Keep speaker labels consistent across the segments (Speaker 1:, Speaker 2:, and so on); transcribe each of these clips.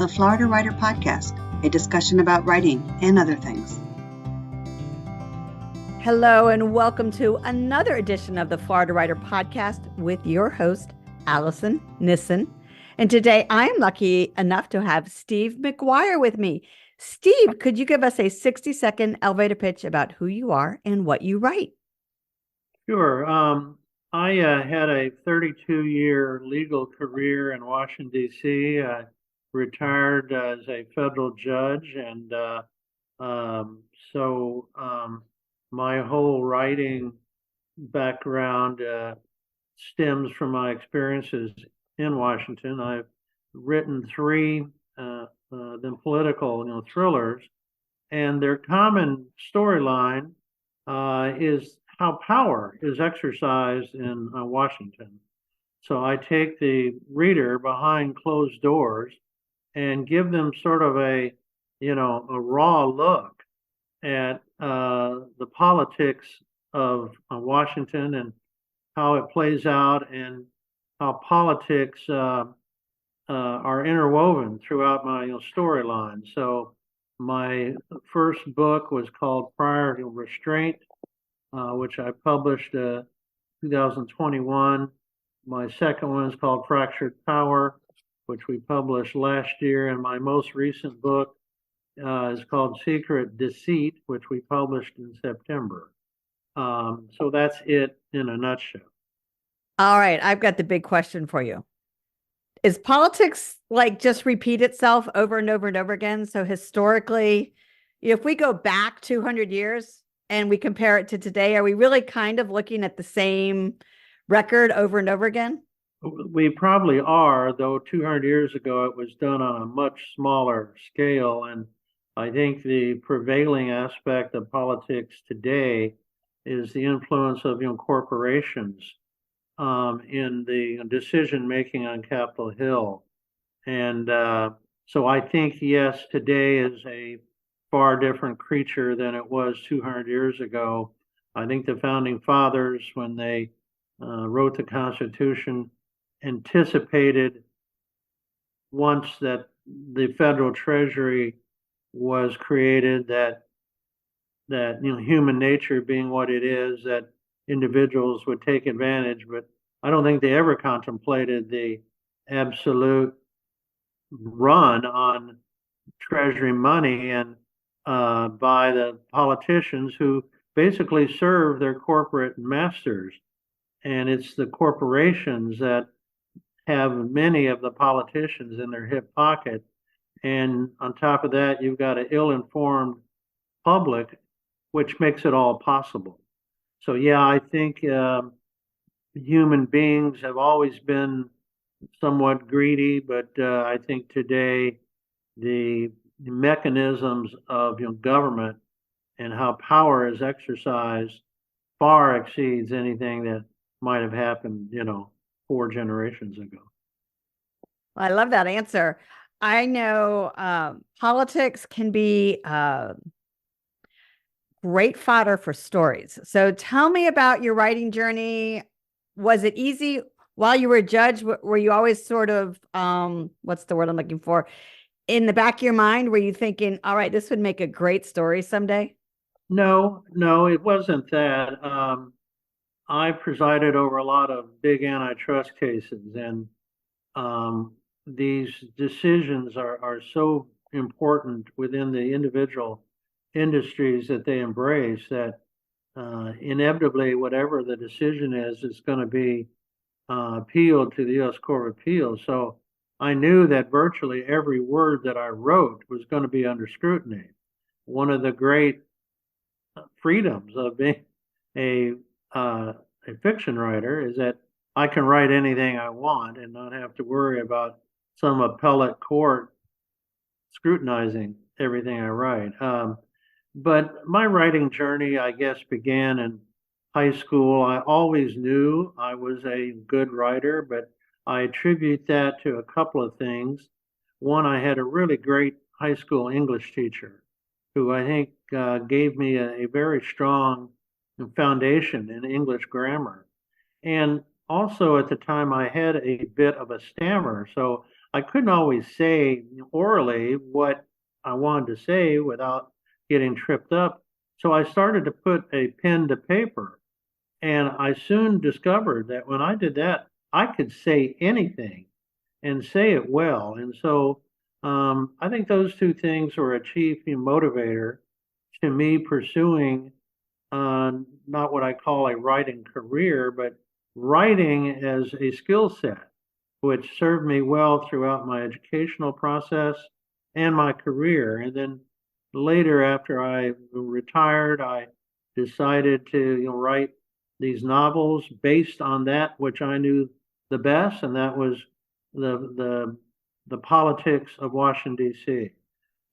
Speaker 1: the Florida Writer Podcast, a discussion about writing and other things.
Speaker 2: Hello, and welcome to another edition of the Florida Writer Podcast with your host, Alison Nissen. And today I am lucky enough to have Steve McGuire with me. Steve, could you give us a 60-second elevator pitch about who you are and what you write?
Speaker 3: Sure. I had a 32-year legal career in Washington, D.C. I retired as a federal judge, and so my whole writing background stems from my experiences in Washington. I've written three political, thrillers, and their common storyline is how power is exercised in Washington. So I take the reader behind closed doors and give them sort of a raw look at the politics of Washington and how it plays out, and how politics are interwoven throughout my storyline. So my first book was called Prior to Restraint, which I published 2021. My second one is called Fractured Power, which we published last year. And my most recent book is called Secret Deceit, which we published in September. So that's it in a nutshell.
Speaker 2: All right, I've got the big question for you. Is politics just repeat itself over and over and over again? So historically, if we go back 200 years and we compare it to today, are we really kind of looking at the same record over and over again?
Speaker 3: We probably are, though 200 years ago it was done on a much smaller scale. And I think the prevailing aspect of politics today is the influence of corporations in the decision making on Capitol Hill. And so I think, yes, today is a far different creature than it was 200 years ago. I think the founding fathers, when they wrote the Constitution, anticipated, once that the federal treasury was created, that human nature being what it is, that individuals would take advantage. But I don't think they ever contemplated the absolute run on treasury money and by the politicians who basically serve their corporate masters. And it's the corporations that have many of the politicians in their hip pocket. And on top of that, you've got an ill-informed public, which makes it all possible. So yeah, I think human beings have always been somewhat greedy, but I think today the mechanisms of government and how power is exercised far exceeds anything that might have happened 4 generations ago.
Speaker 2: I love that answer. I know politics can be great fodder for stories. So tell me about your writing journey. Was it easy while you were a judge? Were you always sort of, what's the word I'm looking for? In the back of your mind, were you thinking, all right, this would make a great story someday?
Speaker 3: No, it wasn't that. I presided over a lot of big antitrust cases, and these decisions are so important within the individual industries that they embrace that inevitably, whatever the decision is going to be appealed to the U.S. Court of Appeals. So I knew that virtually every word that I wrote was going to be under scrutiny. One of the great freedoms of being a fiction writer is that I can write anything I want and not have to worry about some appellate court scrutinizing everything I write. But my writing journey, I guess, began in high school. I always knew I was a good writer, but I attribute that to a couple of things. One, I had a really great high school English teacher who I think gave me a very strong foundation in English grammar. And also at the time, I had a bit of a stammer. So I couldn't always say orally what I wanted to say without getting tripped up. So I started to put a pen to paper. And I soon discovered that when I did that, I could say anything and say it well. And so I think those two things were a chief motivator to me pursuing not what I call a writing career, but writing as a skill set, which served me well throughout my educational process and my career. And then later, after I retired, I decided to write these novels based on that which I knew the best, and that was the politics of Washington D.C.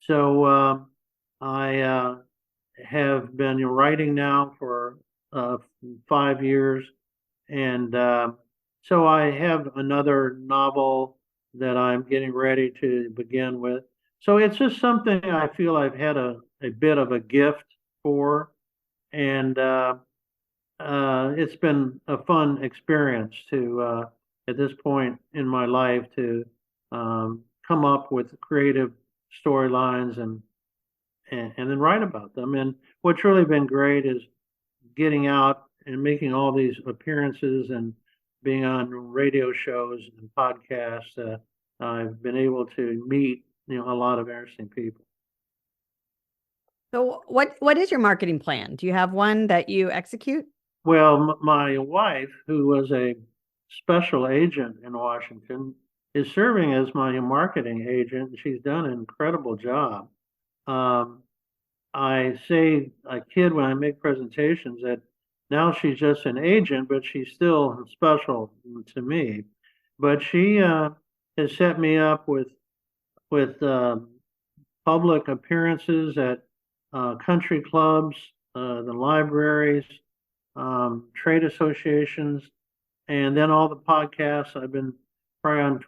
Speaker 3: So I have been writing now for 5 years, and so I have another novel that I'm getting ready to begin with. So it's just something I feel I've had a bit of a gift for, and it's been a fun experience to, at this point in my life, to come up with creative storylines and then write about them. And what's really been great is getting out and making all these appearances and being on radio shows and podcasts. I've been able to meet a lot of interesting people.
Speaker 2: So what is your marketing plan? Do you have one that you execute?
Speaker 3: Well, my wife, who was a special agent in Washington, is serving as my marketing agent. She's done an incredible job. I kid when I make presentations that now she's just an agent, but she's still special to me. But she has set me up with public appearances at country clubs, the libraries, trade associations, and then all the podcasts. I've been probably on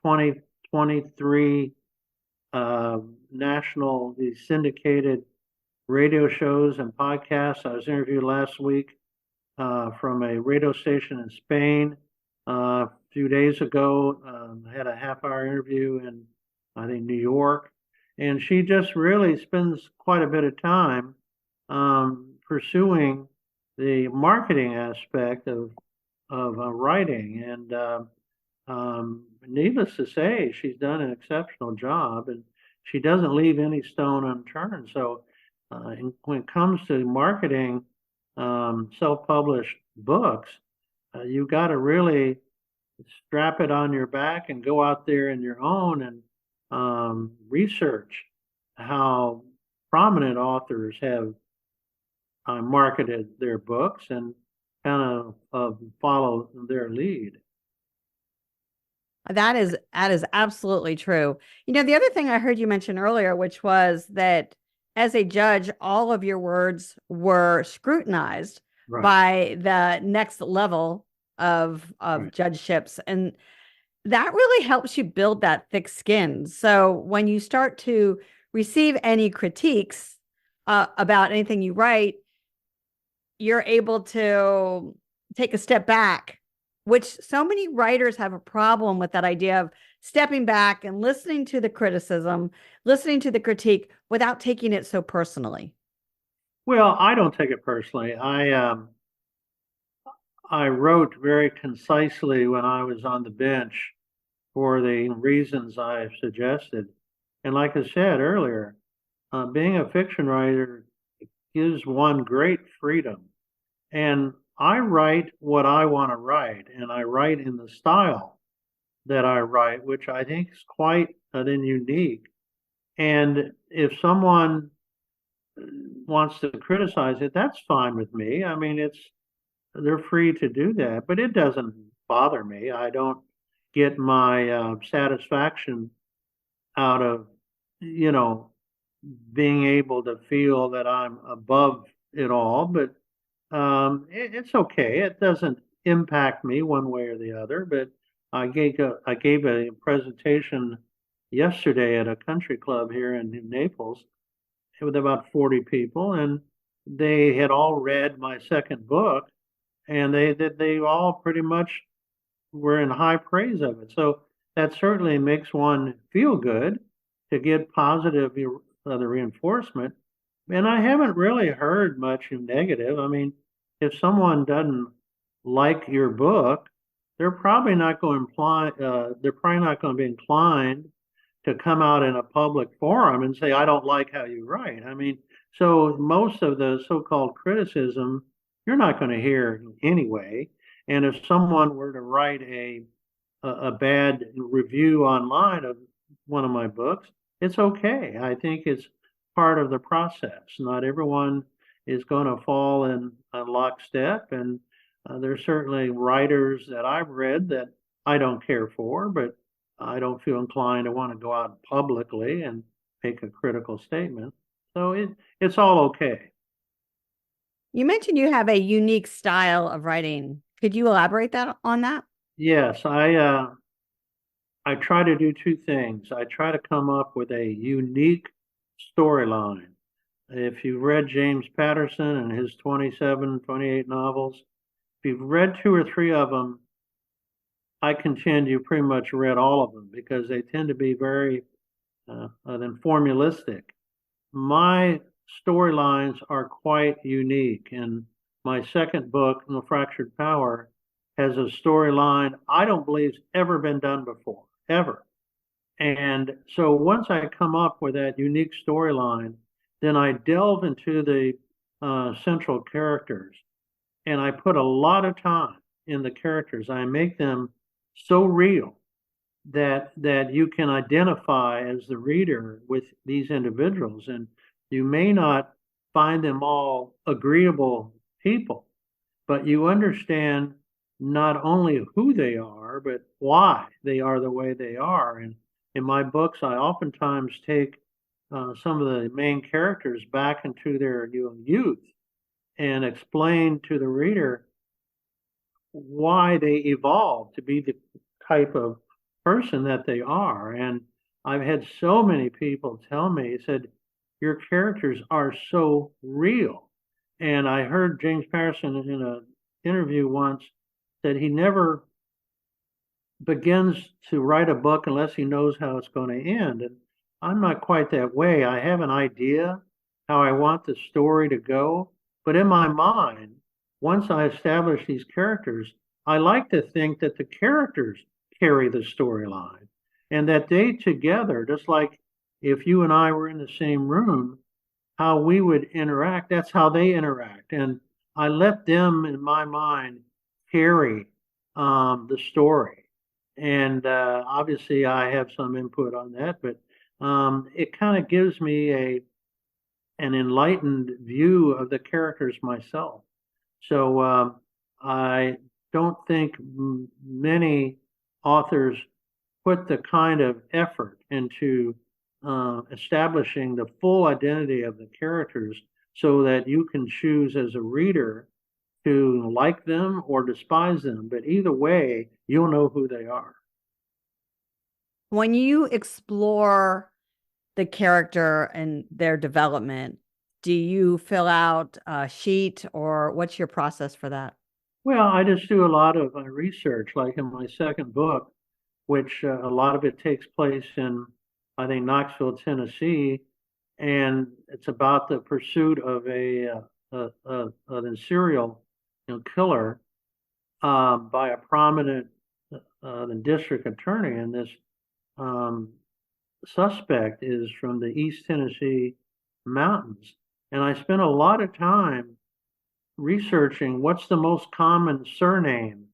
Speaker 3: 23 national, these syndicated radio shows and podcasts. I was interviewed last week from a radio station in Spain. A few days ago, I had a half-hour interview in, I think, New York. And she just really spends quite a bit of time pursuing the marketing aspect of writing. And needless to say, she's done an exceptional job, and she doesn't leave any stone unturned. So when it comes to marketing self-published books, you got to really strap it on your back and go out there in your own and research how prominent authors have marketed their books and kind of follow their lead.
Speaker 2: That is absolutely true. The other thing I heard you mention earlier, which was that as a judge, all of your words were scrutinized by the next level of judgeships. And that really helps you build that thick skin. So when you start to receive any critiques about anything you write, you're able to take a step back, which so many writers have a problem with, that idea of stepping back and listening to the criticism, listening to the critique without taking it so personally.
Speaker 3: Well, I don't take it personally. I wrote very concisely when I was on the bench for the reasons I suggested. And like I said earlier, being a fiction writer gives one great freedom. And I write what I want to write, and I write in the style that I write, which I think is quite unique. And if someone wants to criticize it, that's fine with me. I mean, they're free to do that, but it doesn't bother me. I don't get my satisfaction out of, being able to feel that I'm above it all, but it's okay. It doesn't impact me one way or the other. But I gave a presentation yesterday at a country club here in Naples with about 40 people, and they had all read my second book, and they all pretty much were in high praise of it. So that certainly makes one feel good to get positive the reinforcement. And I haven't really heard much negative. I mean, if someone doesn't like your book, they're probably not going to they're probably not going to be inclined to come out in a public forum and say, I don't like how you write. I mean, so most of the so-called criticism, you're not going to hear anyway. And if someone were to write a bad review online of one of my books, it's okay. I think it's part of the process. Not everyone is going to fall in lockstep, and there's certainly writers that I've read that I don't care for, but I don't feel inclined to want to go out publicly and make a critical statement. So it's all okay.
Speaker 2: You mentioned you have a unique style of writing. Could you elaborate on that?
Speaker 3: Yes, I try to do two things. I try to come up with a unique storyline. If you've read James Patterson and his 27, 28 novels, if you've read two or three of them, I contend you pretty much read all of them because they tend to be very formalistic. My storylines are quite unique, and my second book, No Fractured Power, has a storyline I don't believe has ever been done before, ever. And so once I come up with that unique storyline, then I delve into the central characters, and I put a lot of time in the characters. I make them so real that you can identify as the reader with these individuals, and you may not find them all agreeable people, but you understand not only who they are, but why they are the way they are. And in my books, I oftentimes take some of the main characters back into their youth and explain to the reader why they evolved to be the type of person that they are. And I've had so many people tell me, said, your characters are so real. And I heard James Patterson in an interview once that he never begins to write a book unless he knows how it's going to end. And I'm not quite that way. I have an idea how I want the story to go, but in my mind, once I establish these characters, I like to think that the characters carry the storyline and that they together, just like if you and I were in the same room, how we would interact, that's how they interact. And I let them, in my mind, carry the story. And obviously, I have some input on that, but it kind of gives me an enlightened view of the characters myself. So I don't think many authors put the kind of effort into establishing the full identity of the characters so that you can choose as a reader to like them or despise them. But either way, you'll know who they are.
Speaker 2: When you explore the character and their development, do you fill out a sheet or what's your process for that?
Speaker 3: Well, I just do a lot of research, like in my second book, which a lot of it takes place in, I think, Knoxville, Tennessee, and it's about the pursuit of a serial killer by a prominent district attorney, and this suspect is from the East Tennessee mountains. And I spent a lot of time researching what's the most common surname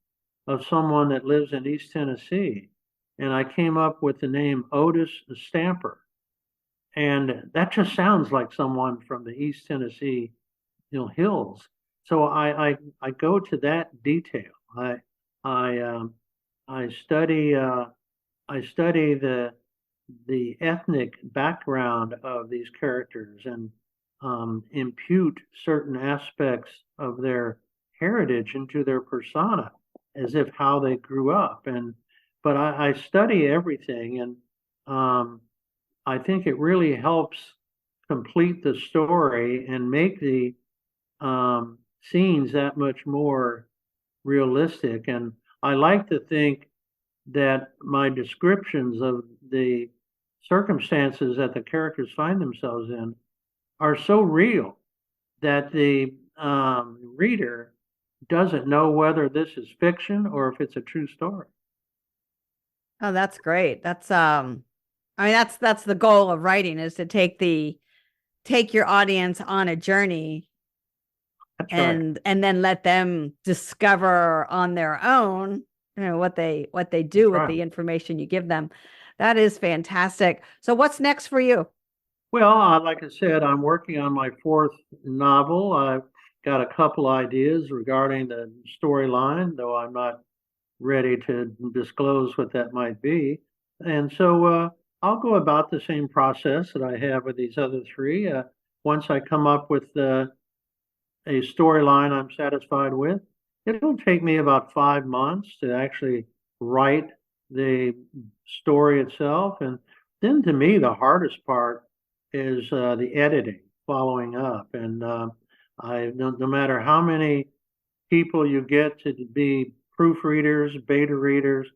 Speaker 3: of someone that lives in East Tennessee. And I came up with the name Otis Stamper. And that just sounds like someone from the East Tennessee hills. So I go to that detail. I study the ethnic background of these characters and impute certain aspects of their heritage into their persona as if how they grew up. But I study everything, and I think it really helps complete the story and make the scenes that much more realistic. And I like to think that my descriptions of the circumstances that the characters find themselves in are so real that the reader doesn't know whether this is fiction or if it's a true story.
Speaker 2: Oh, that's great. That's that's the goal of writing, is to take your audience on a journey.
Speaker 3: That's
Speaker 2: and
Speaker 3: right.
Speaker 2: and then let them discover on their own, what they do
Speaker 3: That's
Speaker 2: with
Speaker 3: right.
Speaker 2: the information you give them. That is fantastic. So what's next for you?
Speaker 3: Well, like I said, I'm working on my fourth novel. I've got a couple ideas regarding the storyline, though I'm not ready to disclose what that might be. And so I'll go about the same process that I have with these other three. Once I come up with a storyline I'm satisfied with, it'll take me about 5 months to actually write the story itself. And then to me, the hardest part is the editing, following up. And no matter how many people you get to be proofreaders, beta readers,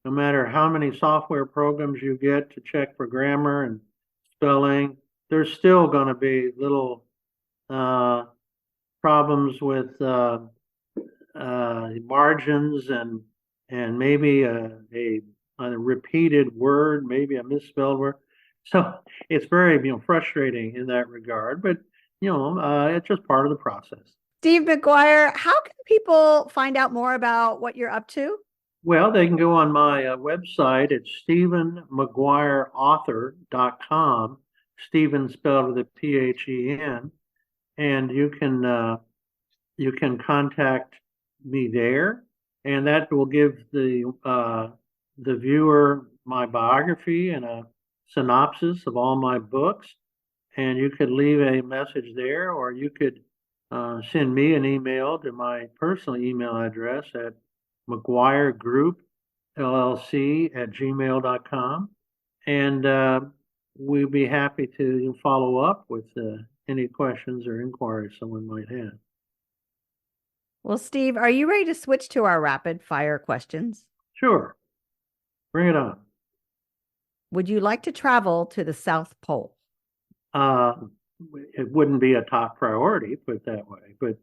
Speaker 3: no matter how many software programs you get to check for grammar and spelling, there's still going to be little problems with margins and maybe a repeated word, maybe a misspelled word. So it's very frustrating in that regard, but it's just part of the process.
Speaker 2: Steve McGuire, how can people find out more about what you're up to?
Speaker 3: Well, they can go on my website. It's StephenMcGuireAuthor.com. Stephen spelled with a P-H-E-N, and you can contact me there, and that will give the viewer my biography and a synopsis of all my books. And you could leave a message there, or you could send me an email to my personal email address at McGuireGroupLLC@gmail.com, and we'd be happy to follow up with any questions or inquiries someone might have.
Speaker 2: Well, Steve, are you ready to switch to our rapid fire questions?
Speaker 3: Sure. Bring it on.
Speaker 2: Would you like to travel to the South Pole?
Speaker 3: It wouldn't be a top priority, put it that way, but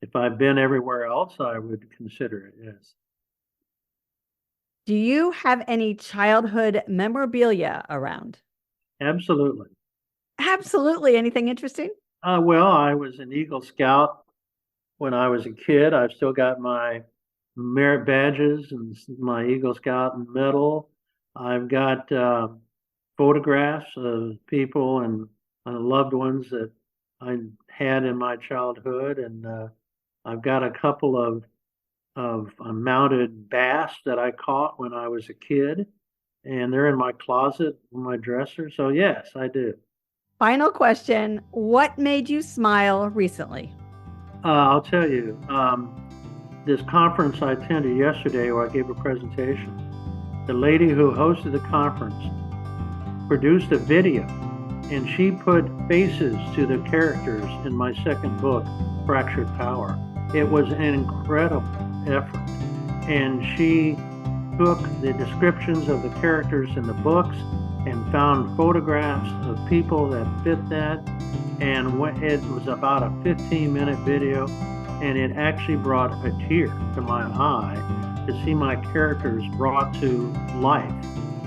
Speaker 3: if I've been everywhere else, I would consider it, yes.
Speaker 2: Do you have any childhood memorabilia around?
Speaker 3: Absolutely.
Speaker 2: Absolutely. Anything interesting?
Speaker 3: Well, I was an Eagle Scout when I was a kid. I've still got my merit badges and my Eagle Scout medal. I've got photographs of people and loved ones that I had in my childhood, and I've got a couple of mounted bass that I caught when I was a kid, and they're in my closet, in my dresser. So yes, I do.
Speaker 2: Final question. What made you smile recently?
Speaker 3: I'll tell you, this conference I attended yesterday where I gave a presentation, the lady who hosted the conference produced a video, and she put faces to the characters in my second book, Fractured Power. It was an incredible effort, and she took the descriptions of the characters in the books and found photographs of people that fit that, and it was about a 15-minute video, and it actually brought a tear to my eye to see my characters brought to life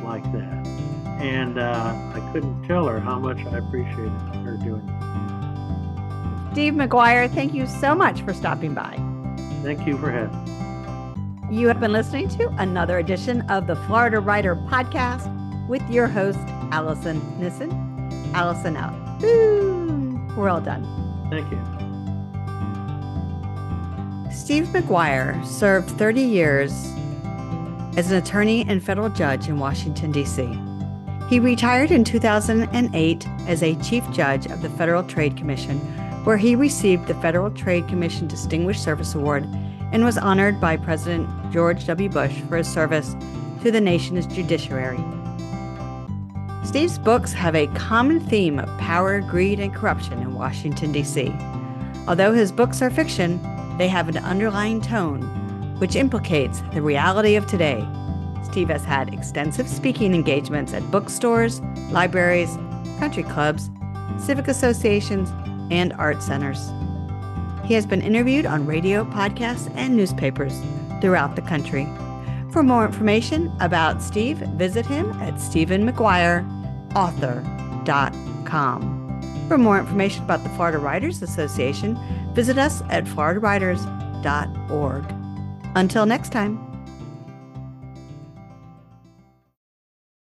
Speaker 3: like that. And I couldn't tell her how much I appreciated her doing it.
Speaker 2: Steve McGuire, thank you so much for stopping by.
Speaker 3: Thank you for having me.
Speaker 2: You have been listening to another edition of the Florida Writer Podcast with your host, Alison Nissen. Alison out. Boom. We're all done.
Speaker 3: Thank you.
Speaker 2: Steve McGuire served 30 years as an attorney and federal judge in Washington, D.C. He retired in 2008 as a chief judge of the Federal Trade Commission, where he received the Federal Trade Commission Distinguished Service Award and was honored by President George W. Bush for his service to the nation's judiciary. Steve's books have a common theme of power, greed, and corruption in Washington, D.C. Although his books are fiction, they have an underlying tone which implicates the reality of today. Steve has had extensive speaking engagements at bookstores, libraries, country clubs, civic associations, and art centers. He has been interviewed on radio, podcasts, and newspapers throughout the country. For more information about Steve, visit him at stephenmcguireauthor.com. For more information about the Florida Writers Association, visit us at floridawriters.org. Until next time.